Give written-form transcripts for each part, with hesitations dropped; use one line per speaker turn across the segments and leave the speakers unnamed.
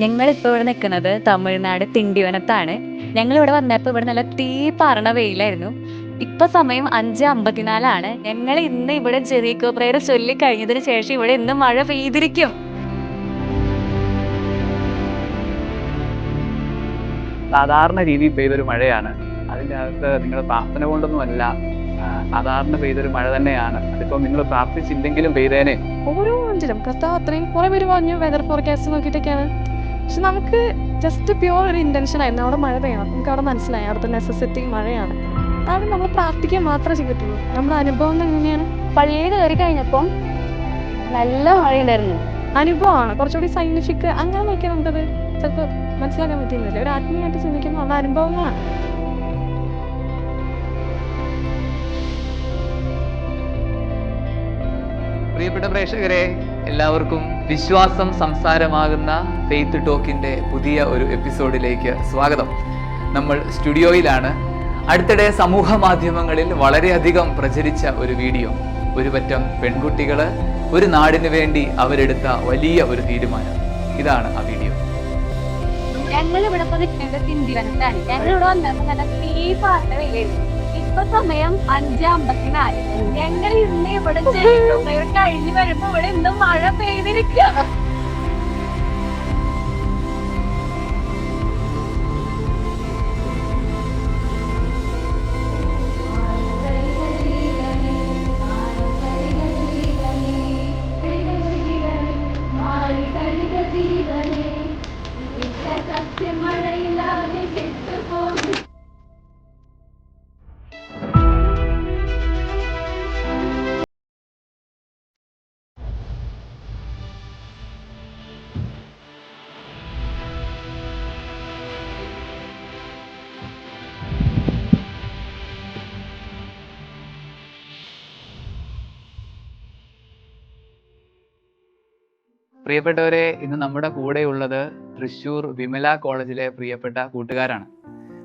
ഞങ്ങളിപ്പോൾ ഇവിടെ നിൽക്കുന്നത് തമിഴ്നാട് തിണ്ടിവനത്താണ്. ഞങ്ങളിവിടെ വന്നപ്പോൾ ഇവിടെ നല്ല തീ പാറണ വെയിലായിരുന്നു. ഇപ്പൊ സമയം 5:54 ഞങ്ങൾ ഇന്ന് ഇവിടെ ജെറീക്കോ പ്രേയർ ചൊല്ലി കഴിഞ്ഞതിന് ശേഷം ഇവിടെ ഇന്ന് മഴ പെയ്തിരിക്കും.
സാധാരണ രീതിയിൽ പെയ്തൊരു മഴയാണ്. അതിൻ്റെ അകത്ത് നിങ്ങളുടെ പ്രാർത്ഥന കൊണ്ടൊന്നുമല്ല, സാധാരണ പെയ്തൊരു മഴ തന്നെയാണ്. അതിപ്പോൾ നിങ്ങൾ പ്രാർത്ഥിച്ചില്ലെങ്കിലും പെയ്തേനെ.
ഓരോ മനുഷ്യരും കർത്താവ് അത്രയും കുറെ പേര് പറഞ്ഞു വെതർ ഫോർകാസ്റ്റ് നോക്കിയിട്ടൊക്കെയാണ്. പക്ഷെ നമുക്ക് ജസ്റ്റ് പ്യുവർ ഒരു ഇന്റൻഷൻ ആയിരുന്നു അവിടെ മഴ പെയ്യണം. നമുക്ക് അവിടെ മനസ്സിലായി അവിടുത്തെ നെസസിറ്റി മഴയാണ്. അവിടെ നമ്മൾ പ്രാർത്ഥിക്കാൻ മാത്രമേ ചെയ്തിട്ടുള്ളൂ. നമ്മുടെ അനുഭവം എങ്ങനെയാണ്?
പള്ളിയിൽ കയറി കഴിഞ്ഞപ്പം നല്ല മഴയുണ്ടായിരുന്നു.
അനുഭവമാണ് കുറച്ചുകൂടി സയന്റിഫിക്. അങ്ങനെ നോക്കിയാൽ നമുക്കത് ചിലപ്പോൾ മനസ്സിലാക്കാൻ പറ്റുന്നില്ല. ഒരു ആത്മീയമായിട്ട് ചിന്തിക്കുമ്പോൾ ഉള്ള അനുഭവങ്ങളാണ്.
പ്രിയപ്പെട്ട പ്രേക്ഷകരെ, എല്ലാവർക്കും വിശ്വാസം സംസാരമാകുന്ന ഫെയ്ത്ത് ടോക്കിൻ്റെ പുതിയ ഒരു എപ്പിസോഡിലേക്ക് സ്വാഗതം. നമ്മൾ സ്റ്റുഡിയോയിലാണ്. അടുത്തിടെ സമൂഹ മാധ്യമങ്ങളിൽ വളരെയധികം പ്രചരിച്ച ഒരു വീഡിയോ. ഒരു പറ്റം പെൺകുട്ടികൾ ഒരു നാടിനു വേണ്ടി അവരെടുത്ത വലിയ ഒരു തീരുമാനം. ഇതാണ് ആ വീഡിയോ.
ഞങ്ങൾ ഇവിടെ നിൽക്കേണ്ടത് തിണ്ടിവനത്താണ്. ഞങ്ങൾ ഇവിടെ വന്നപ്പോൾ നല്ല തീ പാർട്ട വെയിലായിരുന്നു. ഇപ്പൊ സമയം 5:54. ഞങ്ങൾ ഇന്ന് ഇവിടെ കഴിഞ്ഞ് വരുമ്പോ ഇവിടെ ഇന്ന് മഴ പെയ്തിരിക്കുക.
പ്രിയപ്പെട്ടവരെ, ഇന്ന് നമ്മുടെ കൂടെയുള്ളത് തൃശ്ശൂർ വിമല കോളേജിലെ പ്രിയപ്പെട്ട കൂട്ടുകാരാണ്.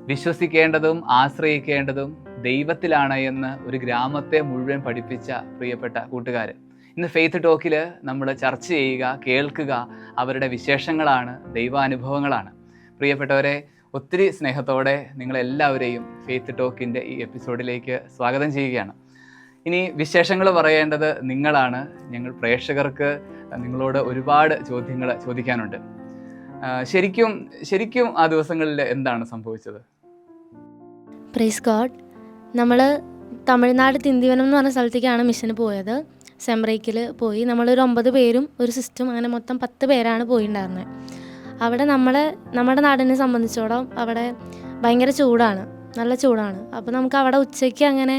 വിശ്വസിക്കേണ്ടതും ആശ്രയിക്കേണ്ടതും ദൈവത്തിലാണ് എന്ന് ഒരു ഗ്രാമത്തെ മുഴുവൻ പഠിപ്പിച്ച പ്രിയപ്പെട്ട കൂട്ടുകാർ. ഇന്ന് ഫെയ്ത്ത് ടോക്കിൽ നമ്മൾ ചർച്ച ചെയ്യുക, കേൾക്കുക അവരുടെ വിശേഷങ്ങളാണ്, ദൈവാനുഭവങ്ങളാണ്. പ്രിയപ്പെട്ടവരെ, ഒത്തിരി സ്നേഹത്തോടെ നിങ്ങളെല്ലാവരെയും ഫെയ്ത്ത് ടോക്കിൻ്റെ ഈ എപ്പിസോഡിലേക്ക് സ്വാഗതം ചെയ്യുകയാണ്. ഇനി വിശേഷങ്ങൾ പറയേണ്ടത് നിങ്ങളാണ്. ഞങ്ങൾ പ്രേക്ഷകർക്ക് നിങ്ങളോട് ഒരുപാട് ചോദ്യങ്ങൾ ചോദിക്കാനുണ്ട്. ശരിക്കും ആ ദിവസങ്ങളിൽ എന്താണ് സംഭവിച്ചത്?
Praise God. നമ്മൾ തമിഴ്നാട് തിന്തിവനം എന്ന് പറഞ്ഞ സ്ഥലത്തേക്കാണ് മിഷന് പോയത്. സെംബ്രേക്കിൽ പോയി നമ്മളൊരു 9 പേരും ഒരു സിസ്റ്റം, അങ്ങനെ മൊത്തം 10 പേരാണ് പോയിട്ടുണ്ടായിരുന്നത്. അവിടെ നമ്മുടെ നാടിനെ സംബന്ധിച്ചോളം അവിടെ ഭയങ്കര ചൂടാണ്, നല്ല ചൂടാണ്. അപ്പോൾ നമുക്ക് അവിടെ ഉച്ചയ്ക്ക് അങ്ങനെ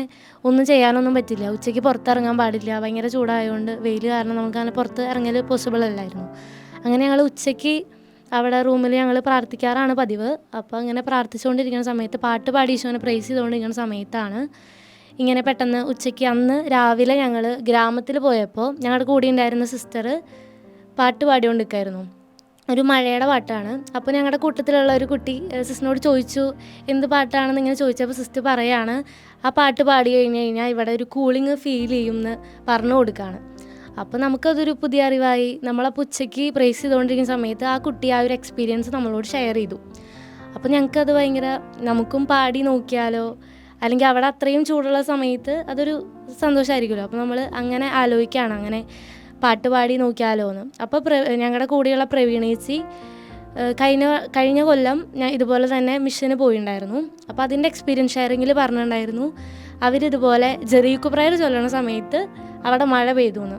ഒന്നും ചെയ്യാനൊന്നും പറ്റില്ല. ഉച്ചയ്ക്ക് പുറത്തിറങ്ങാൻ പാടില്ല, ഭയങ്കര ചൂടായതുകൊണ്ട്. വെയിൽ കാരണം നമുക്കങ്ങനെ പുറത്ത് ഇറങ്ങൽ പോസിബിൾ അല്ലായിരുന്നു. അങ്ങനെ ഞങ്ങൾ ഉച്ചയ്ക്ക് അവിടെ റൂമിൽ ഞങ്ങൾ പ്രാർത്ഥിക്കാറാണ് പതിവ്. അപ്പോൾ അങ്ങനെ പ്രാർത്ഥിച്ചുകൊണ്ടിരിക്കുന്ന സമയത്ത്, പാട്ട് പാടി ഈശോനെ പ്രൈസ് ചെയ്തുകൊണ്ടിരിക്കുന്ന സമയത്താണ് ഇങ്ങനെ പെട്ടെന്ന് ഉച്ചയ്ക്ക് അന്ന് രാവിലെ ഞങ്ങൾ ഗ്രാമത്തിൽ പോയപ്പോൾ ഞങ്ങളുടെ കൂടെ ഉണ്ടായിരുന്ന സിസ്റ്റർ പാട്ട് പാടിക്കൊണ്ടിരിക്കുകയായിരുന്നു. ഒരു മഴയുടെ പാട്ടാണ്. അപ്പോൾ ഞങ്ങളുടെ കൂട്ടത്തിലുള്ള ഒരു കുട്ടി സിസ്റ്ററിനോട് ചോദിച്ചു എന്ത് പാട്ടാണെന്ന് ഇങ്ങനെ ചോദിച്ചപ്പോൾ സിസ്റ്റർ പറയാണ് ആ പാട്ട് പാടി കഴിഞ്ഞ് കഴിഞ്ഞാൽ ഇവിടെ ഒരു കൂളിങ് ഫീൽ ചെയ്യുമെന്ന് പറഞ്ഞു കൊടുക്കുകയാണ്. അപ്പോൾ നമുക്കതൊരു പുതിയ അറിവായി. നമ്മളപ്പോൾ ഉച്ചയ്ക്ക് പ്രൈസ് ചെയ്തുകൊണ്ടിരിക്കുന്ന സമയത്ത് ആ കുട്ടി ആ ഒരു എക്സ്പീരിയൻസ് നമ്മളോട് ഷെയർ ചെയ്തു. അപ്പോൾ ഞങ്ങൾക്കത് ഭയങ്കര, നമുക്കും പാടി നോക്കിയാലോ, അല്ലെങ്കിൽ അവിടെ അത്രയും ചൂടുള്ള സമയത്ത് അതൊരു സന്തോഷമായിരിക്കുമല്ലോ. അപ്പോൾ നമ്മൾ അങ്ങനെ ആലോചിക്കുകയാണ്, അങ്ങനെ പാട്ട് പാടി നോക്കിയാലോ എന്ന്. അപ്പോൾ ഞങ്ങളുടെ കൂടെയുള്ള പ്രവീണേച്ചി കഴിഞ്ഞ കൊല്ലം ഞാൻ ഇതുപോലെ തന്നെ മിഷന് പോയിട്ടുണ്ടായിരുന്നു. അപ്പോൾ അതിൻ്റെ എക്സ്പീരിയൻസ് ഷെയറിങ്ങിൽ പറഞ്ഞിട്ടുണ്ടായിരുന്നു അവരിതുപോലെ ജെറീക്കോ പ്രയർ ചൊല്ലണ സമയത്ത് അവിടെ മഴ പെയ്തു എന്ന്.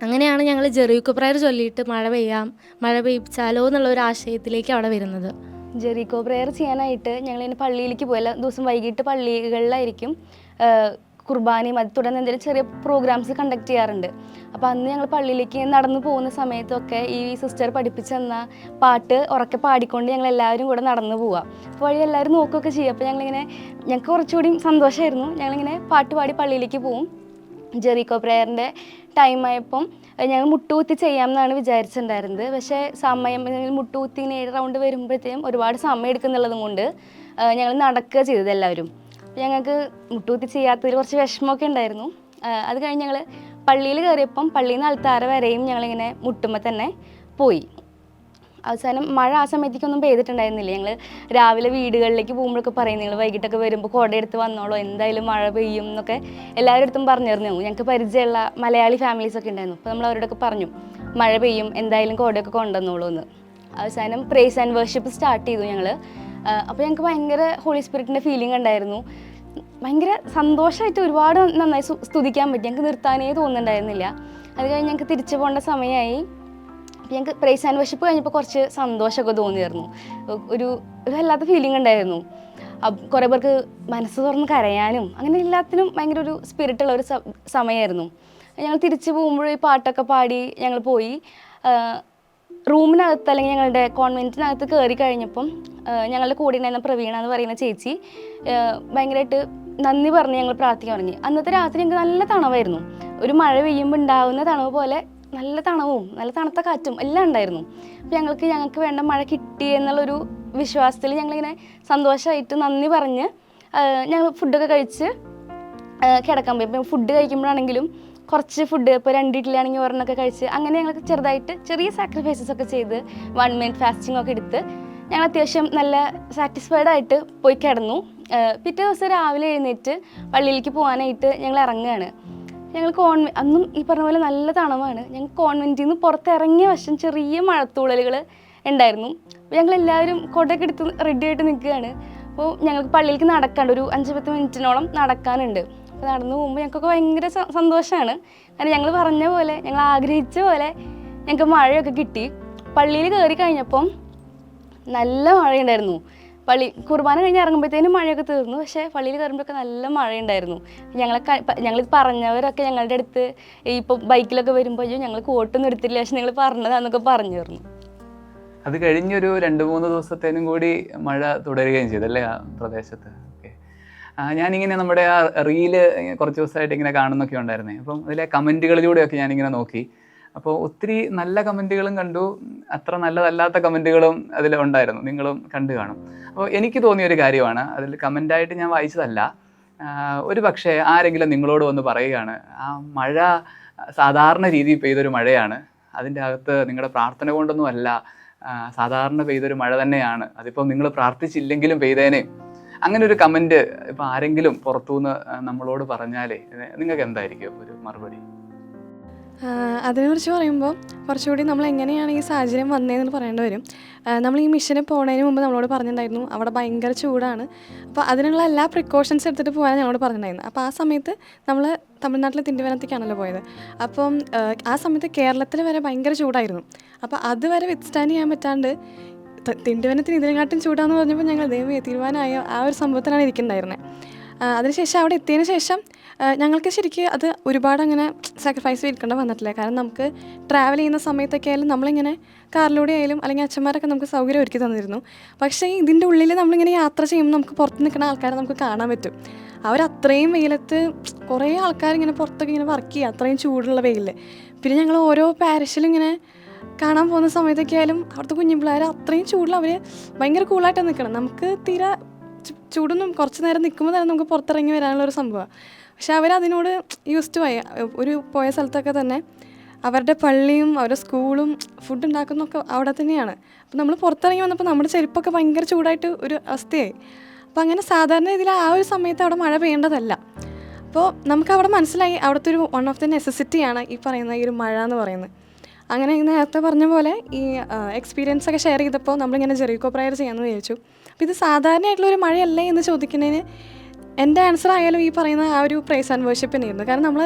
അങ്ങനെയാണ് ഞങ്ങൾ ജെറീക്കോ പ്രയർ ചൊല്ലിയിട്ട് മഴ പെയ്യിച്ചാലോ എന്നുള്ള ഒരു ആശയത്തിലേക്ക് അവിടെ വരുന്നത്.
ജെറീക്കോ പ്രെയർ ചെയ്യാനായിട്ട് ഞങ്ങളിങ്ങനെ പള്ളിയിലേക്ക് പോയല്ല ദിവസം വൈകിട്ട് പള്ളികളിലായിരിക്കും കുർബാനയും അത് തുടർന്ന് എന്തെങ്കിലും ചെറിയ പ്രോഗ്രാംസ് കണ്ടക്ട് ചെയ്യാറുണ്ട്. അപ്പോൾ അന്ന് ഞങ്ങൾ പള്ളിയിലേക്ക് നടന്നു പോകുന്ന സമയത്തൊക്കെ ഈ സിസ്റ്റർ പഠിപ്പിച്ചെന്ന പാട്ട് ഉറക്കെ പാടിക്കൊണ്ട് ഞങ്ങൾ എല്ലാവരും കൂടെ നടന്നു പോവുക. അപ്പോൾ വഴി എല്ലാവരും നോക്കുകയൊക്കെ ചെയ്യും. അപ്പോൾ ഞങ്ങൾക്ക് കുറച്ചുകൂടി സന്തോഷമായിരുന്നു. ഞങ്ങളിങ്ങനെ പാട്ട് പാടി പള്ളിയിലേക്ക് പോവും. ജെറീക്കോ പ്രെയറിൻ്റെ ടൈമായപ്പം ഞങ്ങൾ മുട്ടുകുത്തി ചെയ്യാമെന്നാണ് വിചാരിച്ചിട്ടുണ്ടായിരുന്നത്. പക്ഷേ സമയം മുട്ടുകുത്തി ഇങ്ങനെ 7 റൗണ്ട് വരുമ്പോഴത്തേക്കും ഒരുപാട് സമയം എടുക്കുന്നുള്ളതും കൊണ്ട് ഞങ്ങൾ നടക്കുക ചെയ്തത് എല്ലാവരും. ഞങ്ങൾക്ക് മുട്ടുകുത്തി ചെയ്യാത്തതിൽ കുറച്ച് വിഷമമൊക്കെ ഉണ്ടായിരുന്നു. അത് കഴിഞ്ഞ് ഞങ്ങൾ പള്ളിയിൽ കയറിയപ്പം പള്ളിയിൽ നിന്ന് അൾത്താര വരെയും ഞങ്ങളിങ്ങനെ മുട്ടുമ്പോൾ തന്നെ പോയി. അവസാനം മഴ ആ സമയത്തേക്കൊന്നും പെയ്തിട്ടുണ്ടായിരുന്നില്ല. ഞങ്ങൾ രാവിലെ വീടുകളിലേക്ക് പോകുമ്പോഴൊക്കെ പറയും, നിങ്ങൾ വൈകിട്ടൊക്കെ വരുമ്പോൾ കുട എടുത്ത് വന്നോളൂ, എന്തായാലും മഴ പെയ്യും എന്നൊക്കെ എല്ലാവരുടെ അടുത്തും പറഞ്ഞിരുന്നു. ഞങ്ങൾക്ക് പരിചയമുള്ള മലയാളി ഫാമിലീസൊക്കെ ഉണ്ടായിരുന്നു. അപ്പോൾ നമ്മൾ അവരോടൊക്കെ പറഞ്ഞു മഴ പെയ്യും, എന്തായാലും കുടയൊക്കെ കൊണ്ടുവന്നോളൂ എന്ന്. അവസാനം പ്രേസ് ആൻഡ് വർഷിപ്പ് സ്റ്റാർട്ട് ചെയ്തു ഞങ്ങൾ. അപ്പോൾ ഞങ്ങൾക്ക് ഭയങ്കര ഹോളി സ്പിരിറ്റിൻ്റെ ഫീലിംഗ് ഉണ്ടായിരുന്നു. ഭയങ്കര സന്തോഷമായിട്ട് ഒരുപാട് നന്നായി സ്തുതിക്കാൻ പറ്റി. ഞങ്ങൾക്ക് നിർത്താനേ തോന്നുന്നുണ്ടായിരുന്നില്ല. അത് കഴിഞ്ഞ് ഞങ്ങൾക്ക് തിരിച്ചു പോകേണ്ട സമയമായി. ഞങ്ങൾക്ക് പ്രൈസ് ആൻഡ് വർഷിപ്പ് കഴിഞ്ഞപ്പോൾ കുറച്ച് സന്തോഷമൊക്കെ തോന്നിയിരുന്നു. ഒരു വല്ലാത്ത ഫീലിംഗ് ഉണ്ടായിരുന്നു. കുറേ പേർക്ക് മനസ്സ് തുറന്ന് കരയാനും അങ്ങനെ എല്ലാത്തിനും ഭയങ്കര ഒരു സ്പിരിറ്റുള്ള ഒരു സമയമായിരുന്നു. ഞങ്ങൾ തിരിച്ചു പോകുമ്പോൾ ഈ പാട്ടൊക്കെ പാടി ഞങ്ങൾ പോയി. റൂമിനകത്ത് അല്ലെങ്കിൽ ഞങ്ങളുടെ കോൺവെൻറ്റിനകത്ത് കയറി കഴിഞ്ഞപ്പം ഞങ്ങളുടെ കൂടെ ഉണ്ടായിരുന്ന പ്രവീണ എന്ന് പറയുന്ന ചേച്ചി ഭയങ്കരമായിട്ട് നന്ദി പറഞ്ഞ് ഞങ്ങൾ പ്രാർത്ഥിക്കാൻ തുടങ്ങി. അന്നത്തെ രാത്രി ഞങ്ങൾക്ക് നല്ല തണവായിരുന്നു. ഒരു മഴ പെയ്യുമ്പോൾ ഉണ്ടാകുന്ന തണവ് പോലെ നല്ല തണവും നല്ല തണുത്ത കാറ്റും എല്ലാം ഉണ്ടായിരുന്നു. അപ്പോൾ ഞങ്ങൾക്ക് വേണ്ട മഴ കിട്ടി എന്നുള്ളൊരു വിശ്വാസത്തിൽ ഞങ്ങളിങ്ങനെ സന്തോഷമായിട്ട് നന്ദി പറഞ്ഞ് ഞങ്ങൾ ഫുഡൊക്കെ കഴിച്ച് കിടക്കാൻ പോയി. ഇപ്പം ഫുഡ് കഴിക്കുമ്പോഴാണെങ്കിലും കുറച്ച് ഫുഡ് ഇപ്പോൾ 2 ഇഡ്ഡലിയാണെങ്കിൽ ഒരെണ്ണമൊക്കെ കഴിച്ച് അങ്ങനെ ഞങ്ങൾക്ക് ചെറുതായിട്ട് ചെറിയ സാക്രിഫൈസസ് ഒക്കെ ചെയ്ത് 1 മിനിറ്റ് ഫാസ്റ്റിംഗ് ഒക്കെ എടുത്ത് ഞങ്ങൾ അത്യാവശ്യം നല്ല സാറ്റിസ്ഫൈഡ് ആയിട്ട് പോയി കിടന്നു. പിറ്റേ ദിവസം രാവിലെ എഴുന്നേറ്റ് പള്ളിയിലേക്ക് പോകാനായിട്ട് ഞങ്ങൾ ഇറങ്ങുകയാണ്. ഞങ്ങൾ അന്നും ഈ പറഞ്ഞ പോലെ നല്ല തണവാണ്. ഞങ്ങൾ കോൺവെൻറ്റിൽ നിന്ന് പുറത്തിറങ്ങിയ വശം ചെറിയ മഴത്തൂളലുകൾ ഉണ്ടായിരുന്നു. അപ്പോൾ ഞങ്ങളെല്ലാവരും കൊടയൊക്കെ എടുത്ത് റെഡി ആയിട്ട് നിൽക്കുകയാണ്. അപ്പോൾ ഞങ്ങൾക്ക് പള്ളിയിലേക്ക് നടക്കാണ്ട് ഒരു 5-10 മിനിറ്റിനോളം നടക്കാനുണ്ട്. അപ്പോൾ നടന്നു പോകുമ്പോൾ ഞങ്ങൾക്കൊക്കെ ഭയങ്കര സന്തോഷമാണ്. കാരണം ഞങ്ങൾ പറഞ്ഞ പോലെ ഞങ്ങൾ ആഗ്രഹിച്ച പോലെ ഞങ്ങൾക്ക് മഴയൊക്കെ കിട്ടി. പള്ളിയിൽ കയറി കഴിഞ്ഞപ്പം നല്ല മഴയുണ്ടായിരുന്നു. കുർബാന കഴിഞ്ഞ് ഇറങ്ങുമ്പോഴത്തേനും മഴയൊക്കെ തീർന്നു. പക്ഷേ പള്ളിയിൽ കയറുമ്പോഴൊക്കെ നല്ല മഴയുണ്ടായിരുന്നു. ഞങ്ങൾ പറഞ്ഞവരൊക്കെ ഞങ്ങളുടെ അടുത്ത് ഇപ്പോൾ ബൈക്കിലൊക്കെ വരുമ്പോൾ ഞങ്ങൾ കോട്ടൊന്നും എടുത്തില്ല, പക്ഷെ നിങ്ങൾ പറഞ്ഞതാന്നൊക്കെ പറഞ്ഞു തരുന്നു.
അത് കഴിഞ്ഞൊരു 2-3 ദിവസത്തേനും കൂടി മഴ തുടരുകയും ചെയ്തല്ലേ ആ പ്രദേശത്ത്? ഓക്കെ. ഞാനിങ്ങനെ നമ്മുടെ ആ റീല് കുറച്ച് ദിവസമായിട്ട് ഇങ്ങനെ കാണുന്നൊക്കെ ഉണ്ടായിരുന്നേ. അപ്പം അതിലെ കമൻറ്റുകളിലൂടെയൊക്കെ ഞാനിങ്ങനെ നോക്കി. അപ്പോൾ ഒത്തിരി നല്ല കമൻറ്റുകളും കണ്ടു, അത്ര നല്ലതല്ലാത്ത കമൻറ്റുകളും അതിൽ ഉണ്ടായിരുന്നു, നിങ്ങളും കണ്ടു കാണും. അപ്പോൾ എനിക്ക് തോന്നിയൊരു കാര്യമാണ്, അതിൽ കമൻ്റായിട്ട് ഞാൻ വായിച്ചതല്ല, ഒരു പക്ഷേ ആരെങ്കിലും നിങ്ങളോട് വന്ന് പറയുകയാണ് ആ മഴ സാധാരണ രീതിയിൽ പെയ്തൊരു മഴയാണ്, അതിൻ്റെ അകത്ത് നിങ്ങളുടെ പ്രാർത്ഥന കൊണ്ടൊന്നും അല്ല, സാധാരണ പെയ്തൊരു മഴ തന്നെയാണ്, അതിപ്പോൾ നിങ്ങൾ പ്രാർത്ഥിച്ചില്ലെങ്കിലും പെയ്തേനെ, അങ്ങനെ ഒരു കമൻറ്റ് ഇപ്പോൾ ആരെങ്കിലും പുറത്തുനിന്ന് നമ്മളോട് പറഞ്ഞാലേ നിങ്ങൾക്ക് എന്തായിരിക്കും ഒരു മറുപടി?
അതിനെക്കുറിച്ച് പറയുമ്പോൾ കുറച്ചുകൂടി നമ്മൾ എങ്ങനെയാണ് ഈ സാഹചര്യം വന്നതെന്ന് പറയേണ്ടി വരും. നമ്മൾ ഈ മിഷന് പോകുന്നതിന് മുമ്പ് നമ്മളോട് പറഞ്ഞിട്ടുണ്ടായിരുന്നു അവിടെ ഭയങ്കര ചൂടാണ്, അപ്പോൾ അതിനുള്ള എല്ലാ പ്രിക്കോഷൻസ് എടുത്തിട്ട് പോകാൻ ഞങ്ങളോട് പറഞ്ഞിട്ടുണ്ടായിരുന്നു. അപ്പോൾ ആ സമയത്ത് നമ്മൾ തമിഴ്നാട്ടിലെ തിണ്ടിവനത്തേക്കാണല്ലോ പോയത്. അപ്പം ആ സമയത്ത് കേരളത്തിൽ വരെ ഭയങ്കര ചൂടായിരുന്നു. അപ്പോൾ അതുവരെ വിത്ത്സ്റ്റാൻഡ് ചെയ്യാൻ പറ്റാണ്ട് തിണ്ടിവനത്തിന് ഇതിനെക്കാട്ടും ചൂടാന്ന് പറഞ്ഞപ്പോൾ ഞങ്ങൾ തീരുമാനമായ ആ ഒരു സംഭവത്തിലാണ് ഇരിക്കുന്നുണ്ടായിരുന്നത്. അതിനുശേഷം അവിടെ എത്തിയതിന് ശേഷം ഞങ്ങൾക്ക് ശരിക്കും അത് ഒരുപാട് അങ്ങനെ സാക്രിഫൈസ് ചെയ്യേണ്ട വന്നിട്ടില്ല. കാരണം നമുക്ക് ട്രാവൽ ചെയ്യുന്ന സമയത്തൊക്കെ ആയാലും നമ്മളിങ്ങനെ കാറിലൂടെ ആയാലും അല്ലെങ്കിൽ അച്ഛന്മാരൊക്കെ നമുക്ക് സൗകര്യം ഒരുക്കി തന്നിരുന്നു. പക്ഷേ ഇതിൻ്റെ ഉള്ളിൽ നമ്മളിങ്ങനെ യാത്ര ചെയ്യുമ്പോൾ നമുക്ക് പുറത്ത് നിൽക്കുന്ന ആൾക്കാരെ നമുക്ക് കാണാൻ പറ്റും. അവരത്രയും വെയിലത്ത് കുറേ ആൾക്കാരിങ്ങനെ പുറത്തൊക്കെ ഇങ്ങനെ വർക്ക് ചെയ്യുക, അത്രയും ചൂടുള്ള വെയിലിൽ. പിന്നെ ഞങ്ങൾ ഓരോ പാരിഷിലും ഇങ്ങനെ കാണാൻ പോകുന്ന സമയത്തൊക്കെ ആയാലും അവിടുത്തെ കുഞ്ഞു പിള്ളേർ അത്രയും ചൂടിൽ അവർ ഭയങ്കര കൂളായിട്ട് നിൽക്കണം. നമുക്ക് തീരെ ചൂടൊന്നും കുറച്ച് നേരം നിൽക്കുമ്പോൾ തന്നെ നമുക്ക് പുറത്തിറങ്ങി വരാനുള്ളൊരു സംഭവമാണ്. പക്ഷെ അവരതിനോട് യൂസ്ഡ് ആയി. ഒരു പോയ സ്ഥലത്തൊക്കെ തന്നെ അവരുടെ പള്ളിയും അവരുടെ സ്കൂളും ഫുഡ് ഉണ്ടാക്കുന്നതൊക്കെ അവിടെ തന്നെയാണ്. അപ്പോൾ നമ്മൾ പുറത്തിറങ്ങി വന്നപ്പോൾ നമ്മുടെ ചെരുപ്പൊക്കെ ഭയങ്കര ചൂടായിട്ട് ഒരു അവസ്ഥയായി. അപ്പോൾ അങ്ങനെ സാധാരണ ഇതിൽ ആ ഒരു സമയത്ത് അവിടെ മഴ പെയ്യേണ്ടതല്ല. അപ്പോൾ നമുക്ക് അവിടെ മനസ്സിലായി അവിടുത്തെ ഒരു വൺ ഓഫ് ദി നെസസിറ്റിയാണ് ഈ പറയുന്ന ഈ ഒരു മഴ എന്ന് പറയുന്നത്. അങ്ങനെ നേരത്തെ പറഞ്ഞ പോലെ ഈ എക്സ്പീരിയൻസ് ഒക്കെ ഷെയർ ചെയ്തപ്പോൾ നമ്മളിങ്ങനെ ജെറിക്കോ പ്രയർ ചെയ്യാമെന്ന് വിചാരിച്ചു. അപ്പോൾ ഇത് സാധാരണയായിട്ടുള്ളൊരു മഴയല്ലേ എന്ന് ചോദിക്കുന്നതിന് എൻ്റെ ആൻസർ ആയാലും ഈ പറയുന്ന ആ ഒരു പ്രൈസ് ആൻഡ് വർഷിപ്പ് തന്നെയായിരുന്നു. കാരണം നമ്മൾ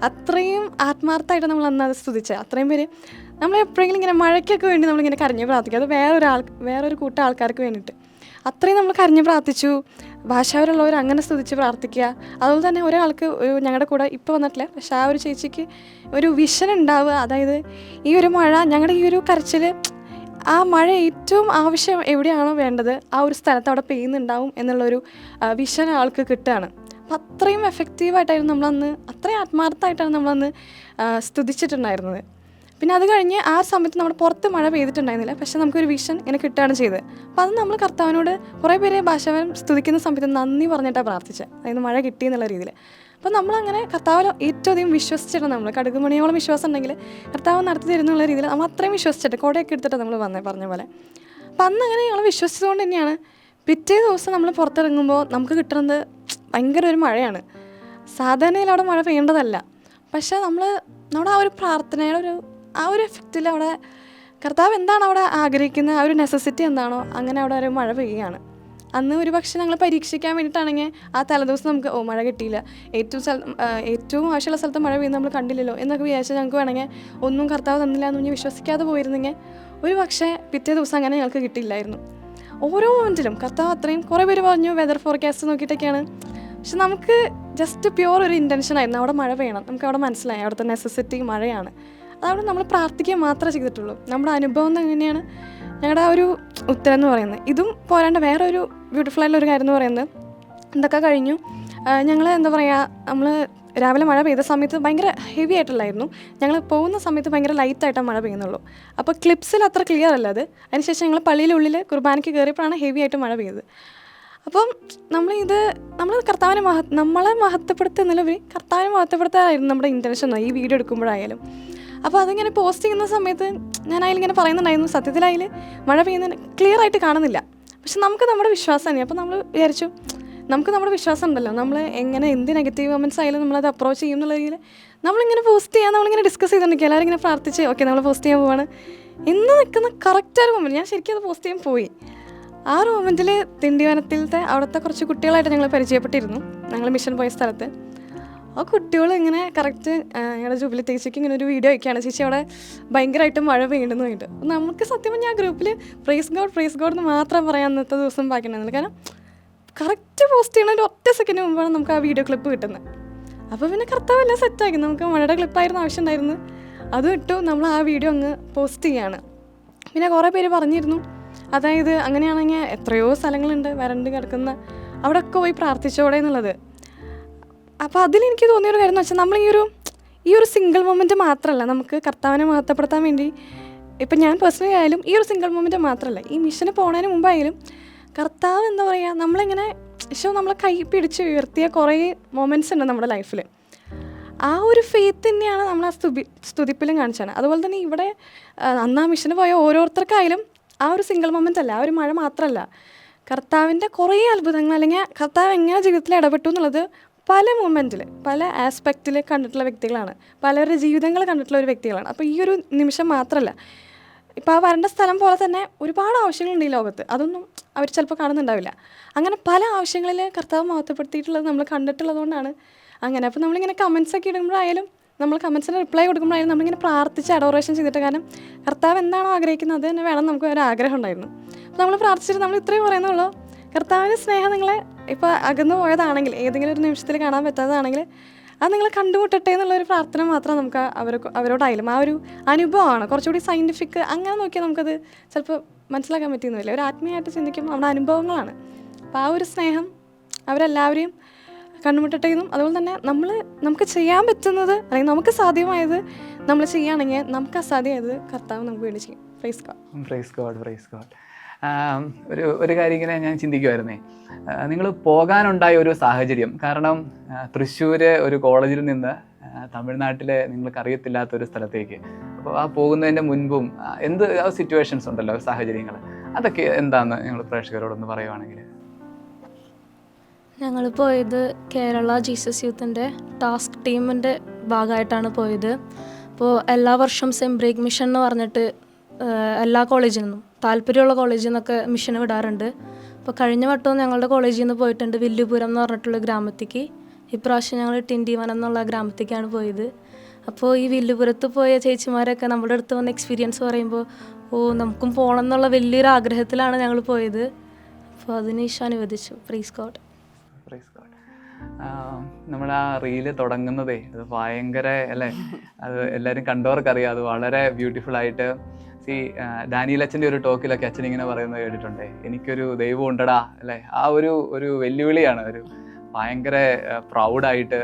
അത്രയും ആത്മാർത്ഥമായിട്ട് നമ്മൾ അന്ന് അത് സ്തുതിച്ചത്. അത്രയും പേര് നമ്മൾ എപ്പോഴെങ്കിലും ഇങ്ങനെ മഴയ്ക്കൊക്കെ വേണ്ടി നമ്മളിങ്ങനെ കരഞ്ഞ് പ്രാർത്ഥിക്കുക, അത് വേറൊരു കൂട്ടം ആൾക്കാർക്ക് വേണ്ടിയിട്ട് അത്രയും നമ്മൾ കരഞ്ഞ് പ്രാർത്ഥിച്ചു. ഭാഷാവരുള്ളവർ അങ്ങനെ സ്തുതിച്ച് പ്രാർത്ഥിക്കുക. അതുപോലെ തന്നെ ഒരാൾക്ക് ഞങ്ങളുടെ കൂടെ ഇപ്പോൾ വന്നിട്ടില്ല, പക്ഷേ ആ ഒരു ചേച്ചിക്ക് ഒരു വിഷൻ ഉണ്ടാവുക, അതായത് ഈ ഒരു മഴ ഞങ്ങളുടെ ഈ ഒരു കരച്ചിൽ ആ മഴ ഏറ്റവും ആവശ്യം എവിടെയാണോ വേണ്ടത് ആ ഒരു സ്ഥലത്ത് അവിടെ പെയ്യുന്നുണ്ടാവും എന്നുള്ളൊരു വിഷൻ ആൾക്ക് കിട്ടുകയാണ്. അപ്പം അത്രയും എഫക്റ്റീവായിട്ടായിരുന്നു നമ്മളന്ന്, അത്രയും ആത്മാർത്ഥമായിട്ടാണ് നമ്മളന്ന് സ്തുതിച്ചിട്ടുണ്ടായിരുന്നത്. പിന്നെ അത് കഴിഞ്ഞ് ആ സമയത്ത് നമ്മുടെ പുറത്ത് മഴ പെയ്തിട്ടുണ്ടായിരുന്നില്ല, പക്ഷേ നമുക്കൊരു വിഷൻ ഇങ്ങനെ കിട്ടുകയാണ് ചെയ്തത്. അപ്പോൾ അത് നമ്മൾ കർത്താവിനോട് കുറേ പേരെ ഭാഷാവൻ സ്തുതിക്കുന്ന സമയത്ത് നന്ദി പറഞ്ഞിട്ടാണ് പ്രാർത്ഥിച്ചത്, അതായത് മഴ കിട്ടി എന്നുള്ള രീതിയിൽ. അപ്പോൾ നമ്മളങ്ങനെ കർത്താവിൽ ഏറ്റവും അധികം വിശ്വസിച്ചിട്ട് നമ്മൾ കടുകുമണിയോളം വിശ്വാസം ഉണ്ടെങ്കിൽ കർത്താവ് നടത്തി തരുന്നുള്ള രീതിയിൽ നമ്മൾ അത്രയും വിശ്വസിച്ചിട്ട് കോടയൊക്കെ എടുത്തിട്ട് നമ്മൾ പറഞ്ഞ പോലെ. അപ്പം അന്ന് അങ്ങനെ ഞങ്ങൾ വിശ്വസിച്ചതുകൊണ്ട് തന്നെയാണ് പിറ്റേ ദിവസം നമ്മൾ പുറത്തിറങ്ങുമ്പോൾ നമുക്ക് കിട്ടുന്നത് ഭയങ്കര ഒരു മഴയാണ്. സാധാരണയിൽ അവിടെ മഴ പെയ്യേണ്ടതല്ല, പക്ഷേ നമ്മുടെ ആ ഒരു പ്രാർത്ഥനയുടെ ആ ഒരു എഫക്റ്റിൽ അവിടെ കർത്താവ് എന്താണ് അവിടെ ആഗ്രഹിക്കുന്നത്, ആ ഒരു നെസസിറ്റി എന്താണോ അങ്ങനെ അവിടെ ഒരു മഴ പെയ്യുകയാണ്. അന്ന് ഒരു പക്ഷേ ഞങ്ങൾ പരീക്ഷിക്കാൻ വേണ്ടിയിട്ടാണെങ്കിൽ ആ തലേദിവസം നമുക്ക് മഴ കിട്ടിയില്ല, ഏറ്റവും ആവശ്യമുള്ള സ്ഥലത്ത് മഴ പെയ്യുന്നത് നമ്മൾ കണ്ടില്ലല്ലോ എന്നൊക്കെ വിചാരിച്ചാൽ ഞങ്ങൾക്ക് വേണമെങ്കിൽ ഒന്നും കർത്താവ് തന്നില്ല എന്ന് പറഞ്ഞ് വിശ്വസിക്കാതെ പോയിരുന്നെങ്കിൽ ഒരു പക്ഷേ പിറ്റേ ദിവസം അങ്ങനെ ഞങ്ങൾക്ക് കിട്ടിയില്ലായിരുന്നു. ഓരോ മൊമെൻറ്റിലും കർത്താവ് അത്രയും കുറേ പേര് പറഞ്ഞു വെതർ ഫോർകാസ്റ്റ് നോക്കിയിട്ടൊക്കെയാണ്, പക്ഷെ നമുക്ക് ജസ്റ്റ് പ്യുവർ ഒരു ഇൻറ്റൻഷൻ ആയിരുന്നു അവിടെ മഴ പെയ്യണം. നമുക്ക് അവിടെ മനസ്സിലായി അവിടുത്തെ നെസസിറ്റി മഴയാണ്. അതവിടെ നമ്മൾ പ്രാർത്ഥിക്കുക മാത്രമേ ചെയ്തിട്ടുള്ളൂ. നമ്മുടെ അനുഭവം എങ്ങനെയാണ് ഞങ്ങളുടെ ആ ഒരു ഉത്തരം എന്ന് പറയുന്നത്. ഇതും പോരാണ്ട് വേറെ ഒരു ബ്യൂട്ടിഫുൾ ആയിട്ടുള്ള ഒരു കാര്യം എന്ന് പറയുന്നത് എന്തൊക്കെ കഴിഞ്ഞു, ഞങ്ങൾ എന്താ പറയുക, നമ്മൾ രാവിലെ മഴ പെയ്ത സമയത്ത് ഭയങ്കര ഹെവി ആയിട്ടുള്ളായിരുന്നു. ഞങ്ങൾ പോകുന്ന സമയത്ത് ഭയങ്കര ലൈറ്റായിട്ടാണ് മഴ പെയ്യുന്നുള്ളൂ. അപ്പോൾ ക്ലിപ്സിൽ അത്ര ക്ലിയർ അല്ല അത്. അതിനുശേഷം ഞങ്ങൾ പള്ളിയിലുള്ളിൽ കുർബാനയ്ക്ക് കയറിയപ്പോഴാണ് ഹെവി ആയിട്ട് മഴ പെയ്തത്. അപ്പം നമ്മൾ കർത്താവിനെ നമ്മളെ മഹത്വപ്പെടുത്തുന്നതിലുപരി കർത്താവിനെ മഹത്വപ്പെടുത്താനായിരുന്നു നമ്മുടെ ഇൻറ്റൻഷൻ ഈ വീഡിയോ എടുക്കുമ്പോഴായാലും. അപ്പോൾ അതിങ്ങനെ പോസ്റ്റ് ചെയ്യുന്ന സമയത്ത് ഞാൻ അതിലിങ്ങനെ പറയുന്നുണ്ടായിരുന്നു, സത്യത്തിൽ അതിൽ മഴ പെയ്യുന്നതിന് ക്ലിയർ ആയിട്ട് കാണുന്നില്ല, പക്ഷെ നമുക്ക് നമ്മുടെ വിശ്വാസം തന്നെ. അപ്പോൾ നമ്മൾ വിചാരിച്ചു നമുക്ക് നമ്മുടെ വിശ്വാസം ഉണ്ടല്ലോ, നമ്മൾ എങ്ങനെ എന്ത് നെഗറ്റീവ് കമൻറ്റ്സ് ആയാലും നമ്മളത് അപ്രോച്ച് ചെയ്യും എന്നുള്ള രീതിയിൽ നമ്മളിങ്ങനെ പോസ്റ്റ് ചെയ്യാൻ നമ്മളിങ്ങനെ ഡിസ്കസ് ചെയ്തിട്ടുണ്ടെങ്കിൽ എല്ലാവരും ഇങ്ങനെ പ്രാർത്ഥിച്ച് ഓക്കെ നമ്മൾ പോസ്റ്റ് ചെയ്യാൻ പോവാണ് ഇന്ന് നിൽക്കുന്ന കറക്റ്റ് ഒരു മൊമെൻറ്റ്. ഞാൻ ശരിക്കും അത് പോസ്റ്റ് ചെയ്യാൻ പോയി. ആ ഒരു മൊമെൻറ്റിൽ തിണ്ടിവനത്തിലത്തെ അവിടുത്തെ കുറച്ച് കുട്ടികളായിട്ട് ഞങ്ങൾ പരിചയപ്പെട്ടിരുന്നു. ഞങ്ങൾ മിഷൻ പോയ സ്ഥലത്ത് ആ കുട്ടികൾ ഇങ്ങനെ കറക്റ്റ് ഞങ്ങളുടെ ജൂബിലി ചേച്ചിക്ക് ഇങ്ങനെ ഒരു വീഡിയോ ഒക്കെയാണ്, ചേച്ചി അവിടെ ഭയങ്കരമായിട്ട് മഴ പെയ്യുന്നു വേണ്ടിയിട്ട്. നമുക്ക് സത്യം പറഞ്ഞാൽ ആ ഗ്രൂപ്പിൽ പ്രൈസ് ഗോഡ് എന്ന് മാത്രം പറയാൻ അന്നത്തെ ദിവസം ബാക്കിയുണ്ടായിരുന്നില്ല. കാരണം കറക്റ്റ് പോസ്റ്റ് ചെയ്യണ ഒരു ഒറ്റ സെക്കൻഡ് മുമ്പാണ് നമുക്ക് ആ വീഡിയോ ക്ലിപ്പ് കിട്ടുന്നത്. അപ്പോൾ പിന്നെ കർത്താവെല്ലാം സെറ്റാക്കി, നമുക്ക് മഴയുടെ ക്ലിപ്പായിരുന്നു ആവശ്യമുണ്ടായിരുന്നു, അതും ഇട്ടു നമ്മൾ ആ വീഡിയോ അങ്ങ് പോസ്റ്റ് ചെയ്യാണ്. പിന്നെ കുറേ പേര് പറഞ്ഞിരുന്നു, അതായത് അങ്ങനെയാണെങ്കിൽ എത്രയോ സ്ഥലങ്ങളുണ്ട് വരണ്ട് കിടക്കുന്ന, അവിടെയൊക്കെ പോയി പ്രാർത്ഥിച്ചോടെ എന്നുള്ളത്. അപ്പോൾ അതിലെനിക്ക് തോന്നിയൊരു കാര്യം എന്ന് വെച്ചാൽ നമ്മൾ ഈ ഒരു സിംഗിൾ മൊമെൻറ്റ് മാത്രമല്ല നമുക്ക് കർത്താവിനെ മഹത്വപ്പെടുത്താൻ വേണ്ടി, ഇപ്പം ഞാൻ പേഴ്സണലി ആയാലും ഈ ഒരു സിംഗിൾ മൊമെൻറ്റ് മാത്രമല്ല ഈ മിഷന് പോകുന്നതിന് മുമ്പായാലും കർത്താവ് എന്താ പറയുക നമ്മളെ കൈ പിടിച്ച് ഉയർത്തിയ കുറേ മൊമെൻറ്റ്സ് ഉണ്ട് നമ്മുടെ ലൈഫിൽ. ആ ഒരു ഫെയ്ത്ത് തന്നെയാണ് നമ്മൾ ആ സ്തുതിപ്പിലും കാണിച്ചാണ്. അതുപോലെ തന്നെ ഇവിടെ അന്ന് ആ മിഷന് പോയ ഓരോരുത്തർക്കായാലും ആ ഒരു സിംഗിൾ മൊമെൻ്റ് അല്ല, ആ ഒരു മഴ മാത്രമല്ല, കർത്താവിൻ്റെ കുറേ അത്ഭുതങ്ങൾ അല്ലെങ്കിൽ കർത്താവ് എങ്ങനെ ജീവിതത്തിൽ ഇടപെട്ടു എന്നുള്ളത് പല മൊമെൻറ്റിൽ പല ആസ്പെക്റ്റിൽ കണ്ടിട്ടുള്ള വ്യക്തികളാണ്, പലരുടെ ജീവിതങ്ങൾ കണ്ടിട്ടുള്ള ഒരു വ്യക്തികളാണ്. അപ്പോൾ ഈ ഒരു നിമിഷം മാത്രമല്ല, ഇപ്പോൾ ആ വരേണ്ട സ്ഥലം പോലെ തന്നെ ഒരുപാട് ആവശ്യങ്ങളുണ്ട് ഈ ലോകത്ത്, അതൊന്നും അവർ ചിലപ്പോൾ കാണുന്നുണ്ടാവില്ല. അങ്ങനെ പല ആവശ്യങ്ങളിൽ കർത്താവ് മഹത്വപ്പെടുത്തിയിട്ടുള്ളത് നമ്മൾ കണ്ടിട്ടുള്ളതുകൊണ്ടാണ് അങ്ങനെ. അപ്പോൾ നമ്മളിങ്ങനെ കമൻസൊക്കെ ഇടുമ്പോഴായാലും നമ്മൾ കമൻസിന് റിപ്ലൈ കൊടുക്കുമ്പോഴായാലും നമ്മളിങ്ങനെ പ്രാർത്ഥിച്ച് അഡോറേഷൻ ചെയ്തിട്ട്, കാരണം കർത്താവ് എന്താണോ ആഗ്രഹിക്കുന്നത് അത് തന്നെ വേണം, നമുക്ക് ഒരു ആഗ്രഹം ഉണ്ടായിരുന്നു. അപ്പോൾ നമ്മൾ പ്രാർത്ഥിച്ചിട്ട് നമ്മൾ ഇത്രയും പറയുന്നുള്ളൂ, കർത്താവിൻ്റെ സ്നേഹം നിങ്ങളെ ഇപ്പോൾ അകന്നു പോയതാണെങ്കിൽ ഏതെങ്കിലും ഒരു നിമിഷത്തിൽ കാണാൻ പറ്റാത്തതാണെങ്കിൽ അത് നിങ്ങൾ കണ്ടുമുട്ടട്ടെ എന്നുള്ളൊരു പ്രാർത്ഥന മാത്രം നമുക്ക് അവരോടായാലും ആ ഒരു അനുഭവമാണ്. കുറച്ചുകൂടി സയൻറ്റിഫിക് അങ്ങനെ നോക്കിയാൽ നമുക്കത് ചിലപ്പോൾ മനസ്സിലാക്കാൻ പറ്റുന്നില്ല. ഒരു ആത്മീയമായിട്ട് ചിന്തിക്കുമ്പോൾ നമ്മുടെ അനുഭവങ്ങളാണ്. അപ്പോൾ ആ ഒരു സ്നേഹം അവരെല്ലാവരെയും കണ്ടുമുട്ടട്ടെ എന്നും, അതുപോലെ തന്നെ നമുക്ക് ചെയ്യാൻ പറ്റുന്നത് അല്ലെങ്കിൽ നമുക്ക് സാധ്യമായത് നമ്മൾ ചെയ്യുകയാണെങ്കിൽ നമുക്ക് അസാധ്യമായത് കർത്താവ് നമുക്ക് വേണ്ടി ചെയ്യും.
Praise God. ഒരു കാര്യം ഇങ്ങനെ ഞാൻ ചിന്തിക്കുമായിരുന്നേ, നിങ്ങൾ പോകാനുണ്ടായ ഒരു സാഹചര്യം, കാരണം തൃശ്ശൂർ ഒരു കോളേജിൽ നിന്ന് തമിഴ്നാട്ടിലെ നിങ്ങൾക്ക് അറിയത്തില്ലാത്ത ഒരു സ്ഥലത്തേക്ക്, അപ്പോൾ ആ പോകുന്നതിൻ്റെ മുൻപും എന്ത് സിറ്റുവേഷൻസ് ഉണ്ടല്ലോ, സാഹചര്യങ്ങൾ, അതൊക്കെ എന്താണെന്ന് ഞങ്ങൾ പ്രേക്ഷകരോടൊന്ന് പറയുവാണെങ്കിൽ.
ഞങ്ങൾ പോയത് കേരള ജീസസ് യൂത്തിൻ്റെ ടാസ്ക് ടീമിൻ്റെ ഭാഗമായിട്ടാണ് പോയത്. അപ്പോൾ എല്ലാ വർഷവും സെംബ്രേക്ക് മിഷൻ എന്ന് പറഞ്ഞിട്ട് എല്ലാ കോളേജിൽ നിന്നും താല്പര്യമുള്ള കോളേജിൽ നിന്നൊക്കെ മിഷന് വിടാറുണ്ട്. അപ്പോൾ കഴിഞ്ഞ വട്ടവും ഞങ്ങളുടെ കോളേജിൽ നിന്ന് പോയിട്ടുണ്ട് വില്ലുപുരം എന്ന് പറഞ്ഞിട്ടുള്ള ഗ്രാമത്തേക്ക്. ഇപ്രാവശ്യം ഞങ്ങൾ ടിണ്ടിവനം എന്നുള്ള ഗ്രാമത്തേക്കാണ് പോയത്. അപ്പോൾ ഈ വില്ലുപുരത്ത് പോയ ചേച്ചിമാരൊക്കെ നമ്മുടെ അടുത്ത് വന്ന എക്സ്പീരിയൻസ് പറയുമ്പോൾ നമുക്കും പോകണം എന്നുള്ള വലിയൊരു ആഗ്രഹത്തിലാണ് ഞങ്ങൾ പോയത്. അപ്പോൾ അതിന് ഈശോ അനുവദിച്ചു. Praise God.
നമ്മൾ ആ റീല് തുടങ്ങുന്നതേ അത് ഭയങ്കര അല്ലേ, അത് എല്ലാവരും കണ്ടവർക്കറിയാം, അത് വളരെ ബ്യൂട്ടിഫുൾ ആയിട്ട്. ഡാനിയൽ അച്ഛൻ്റെ ഒരു ടോക്കിലൊക്കെ അച്ഛൻ ഇങ്ങനെ പറയുന്നത് കേട്ടിട്ടുണ്ടേ, എനിക്കൊരു ദൈവം ഉണ്ടടാ അല്ലേ. ആ ഒരു വെല്ലുവിളിയാണ്, ഒരു ഭയങ്കര പ്രൗഡായിട്ട്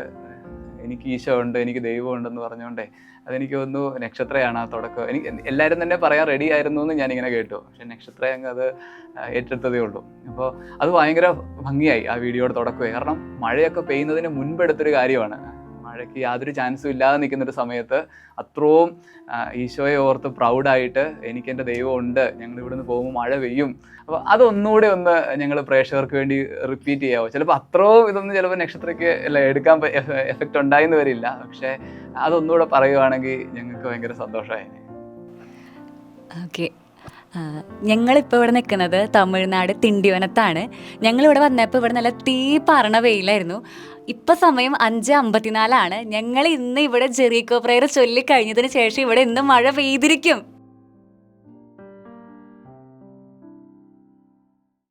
എനിക്ക് ഈശോ ഉണ്ട്, എനിക്ക് ദൈവം ഉണ്ടെന്ന് പറഞ്ഞുകൊണ്ടേ അതെനിക്ക് തോന്നുന്നു നക്ഷത്രയാണ് ആ തുടക്കം. എനിക്ക് എല്ലാവരും തന്നെ പറയാൻ റെഡി ആയിരുന്നു എന്ന് ഞാനിങ്ങനെ കേട്ടു. പക്ഷെ നക്ഷത്ര അങ്ങ് അത് ഏറ്റെടുത്തതേ ഉള്ളൂ. അപ്പോൾ അത് ഭയങ്കര ഭംഗിയായി ആ വീഡിയോയുടെ തുടക്കമേ. കാരണം മഴയൊക്കെ പെയ്യുന്നതിന് മുൻപെടുത്തൊരു കാര്യമാണ്. മഴയ്ക്ക് യാതൊരു ചാൻസും ഇല്ലാതെ നിൽക്കുന്നൊരു സമയത്ത് അത്രയും ഈശോയെ ഓർത്ത് പ്രൗഡായിട്ട് എനിക്ക് എൻ്റെ ദൈവം ഉണ്ട്, ഞങ്ങൾ ഇവിടുന്ന് പോകുമ്പോൾ മഴ പെയ്യും. അപ്പോൾ അതൊന്നുകൂടെ ഒന്ന് ഞങ്ങൾ പ്രേക്ഷകർക്ക് വേണ്ടി റിപ്പീറ്റ് ചെയ്യാമോ? ചിലപ്പോൾ അത്രയും ഇതൊന്നും ചിലപ്പോൾ നക്ഷത്രയ്ക്ക് അല്ല എടുക്കാൻ എഫക്റ്റ് ഉണ്ടായെന്ന് വരില്ല. പക്ഷേ അതൊന്നുകൂടെ പറയുവാണെങ്കിൽ ഞങ്ങൾക്ക് ഭയങ്കര സന്തോഷമായി.
ഓക്കെ, ഞങ്ങളിപ്പോൾ ഇവിടെ നിൽക്കുന്നത് തമിഴ്നാട് തിണ്ടിവനത്താണ്. ഞങ്ങളിവിടെ വന്നപ്പോൾ ഇവിടെ നല്ല തീ പറണ വെയിലായിരുന്നു. ഇപ്പം സമയം 5:54. ഞങ്ങൾ ഇന്ന് ഇവിടെ ജെറീക്കോ പ്രേയർ ചൊല്ലിക്കഴിഞ്ഞതിന് ശേഷം ഇവിടെ ഇന്ന് മഴ പെയ്തിരിക്കും.